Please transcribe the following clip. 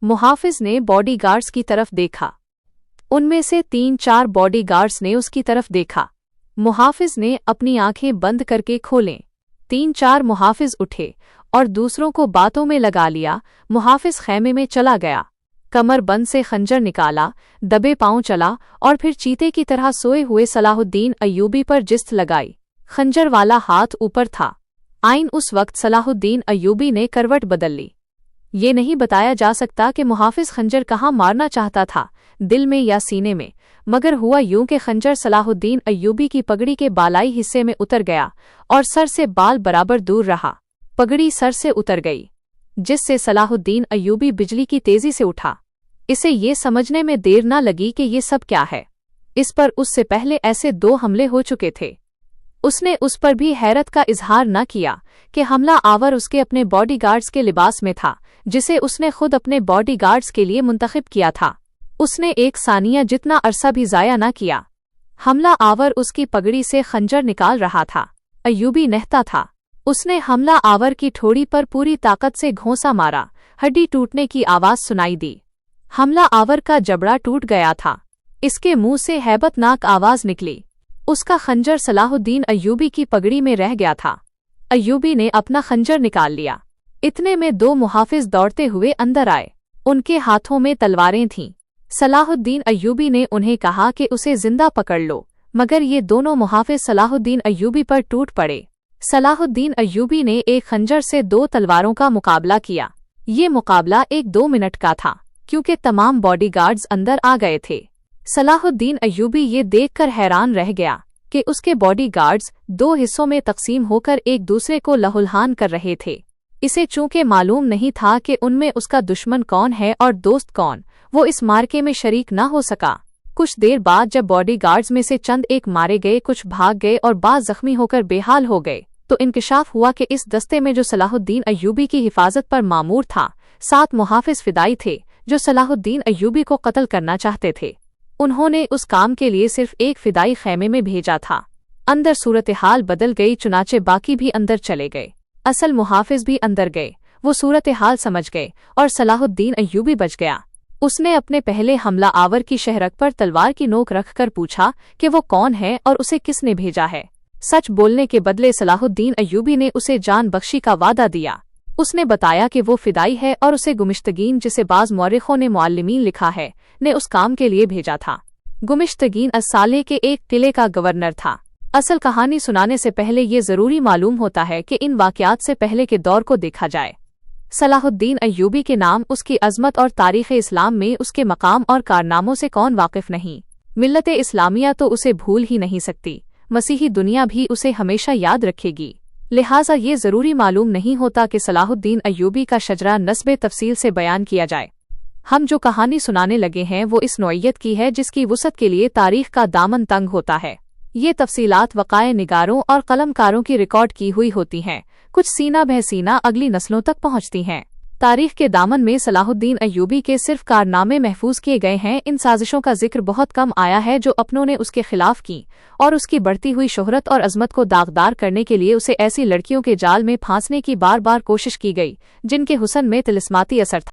मुहाफिज ने बॉडीगार्ड्स की तरफ देखा। उनमें से 3-4 बॉडीगार्ड्स ने उसकी तरफ देखा। मुहाफिज ने अपनी आंखें बंद करके खोलें। 3-4 मुहाफिज उठे और दूसरों को बातों में लगा लिया। मुहाफिज खैमे में चला गया, कमर बंद से खंजर निकाला, दबे पांव चला और फिर चीते की तरह सोए हुए सलाहुद्दीन अय्यूबी पर जिस्त लगाई। खंजर वाला हाथ ऊपर था। आइन उस वक्त सलाहुद्दीन अय्यूबी ने करवट बदल ली। ये नहीं बताया जा सकता कि मुहाफिज खंजर कहाँ मारना चाहता था, दिल में या सीने में, मगर हुआ यूं कि खंजर सलाहुद्दीन अय्यूबी की पगड़ी के बालाई हिस्से में उतर गया और सर से बाल बराबर दूर रहा। पगड़ी सर से उतर गई, जिससे सलाहुद्दीन अय्यूबी बिजली की तेजी से उठा। इसे ये समझने में देर न लगी कि ये सब क्या है। इस पर उससे पहले ऐसे 2 हमले हो चुके थे। उसने उस पर भी हैरत का इजहार न किया कि हमला आवर उसके अपने बॉडीगार्ड्स के लिबास में था, जिसे उसने खुद अपने बॉडीगार्ड्स के लिए मुंतखब किया था। उसने 1 सानिया जितना अरसा भी जाया न किया। हमला आवर उसकी पगड़ी से खंजर निकाल रहा था। अय्यूबी नहता था। उसने हमला आवर की ठोड़ी पर पूरी ताकत से घोंसा मारा। हड्डी टूटने की आवाज सुनाई दी। हमला आवर का जबड़ा टूट गया था। इसके मुंह से हैबतनाक आवाज निकली। उसका खंजर सलाहुद्दीन अय्यूबी की पगड़ी में रह गया था। अय्यूबी ने अपना खंजर निकाल लिया। इतने में 2 मुहाफिज दौड़ते हुए अंदर आए। उनके हाथों में तलवारें थीं। सलाहुद्दीन अय्यूबी ने उन्हें कहा कि उसे जिंदा पकड़ लो, मगर ये दोनों मुहाफिज सलाहुद्दीन अय्यूबी पर टूट पड़े। सलाहुद्दीन अय्यूबी ने एक खंजर से 2 तलवारों का मुकाबला किया। ये मुकाबला 1-2 मिनट का था, क्योंकि तमाम बॉडीगार्ड्स अंदर आ गए थे। सलाहुद्दीन अय्यूबी ये देखकर हैरान रह गया कि उसके बॉडीगार्ड्स 2 हिस्सों में तकसीम होकर एक दूसरे को लहुलहान कर रहे थे। इसे चूंकि मालूम नहीं था कि उनमें उसका दुश्मन कौन है और दोस्त कौन, वो इस मार्के में शरीक न हो सका। कुछ देर बाद जब बॉडीगार्ड्स में से चंद एक मारे गए, कुछ भाग गए और बाज़ जख्मी होकर बेहाल हो गए, तो इंकशाफ हुआ कि इस दस्ते में जो सलाहुद्दीन अय्यूबी की हिफाजत पर मामूर था, 7 मुहाफिज फिदाई थे जो सलाहुद्दीन अय्यूबी को कत्ल करना चाहते थे। उन्होंने उस काम के लिए सिर्फ एक फिदाई खैमे में भेजा था। अंदर सूरत हाल बदल गई, चुनाचे बाकी भी अंदर चले गए। असल मुहाफिज भी अंदर गए। वो सूरत हाल समझ गए और सलाहुद्दीन अय्यूबी बच गया। उसने अपने पहले हमला आवर की शहरक पर तलवार की नोक रखकर पूछा कि वो कौन है और उसे किसने भेजा है। सच बोलने के बदले सलाहुद्दीन अय्यूबी ने उसे जान बख्शी का वादा दिया। उसने बताया कि वो फिदाई है और उसे गुमिश्तगीन, जिसे बाज़ मौरिखों ने मुअल्लिमीन लिखा है, ने उस काम के लिए भेजा था। गुमिश्तगीन अस्साले के एक किले का गवर्नर था। असल कहानी सुनाने से पहले ये ज़रूरी मालूम होता है कि इन वाक़यात से पहले के दौर को देखा जाए। सलाहुद्दीन अय्यूबी के नाम, उसकी अज़मत और तारीख़ इस्लाम में उसके मकाम और कारनामों से कौन वाकिफ़ नहीं। मिल्लत इस्लामिया तो उसे भूल ही नहीं सकती, मसीही दुनिया भी उसे हमेशा याद रखेगी। लिहाजा ये ज़रूरी मालूम नहीं होता कि सलाहुद्दीन अय्यूबी का शजरा नस्बे तफसील से बयान किया जाए। हम जो कहानी सुनाने लगे हैं वो इस नौइयत की है जिसकी वुसअत के लिए तारीख़ का दामन तंग होता है। ये तफसीलात वक़ाए निगारों और कलमकारों की रिकॉर्ड की हुई होती हैं, कुछ सीना बह सीना अगली नस्लों तक पहुँचती हैं। तारीख़ के दामन में सलाहुद्दीन अय्यूबी के सिर्फ कारनामे महफूज किए गए हैं। इन साजिशों का जिक्र बहुत कम आया है जो अपनों ने उसके खिलाफ की, और उसकी बढ़ती हुई शोहरत और अजमत को दागदार करने के लिए उसे ऐसी लड़कियों के जाल में फांसने की बार बार कोशिश की गई जिनके हुस्न में तिलिस्माती असर था।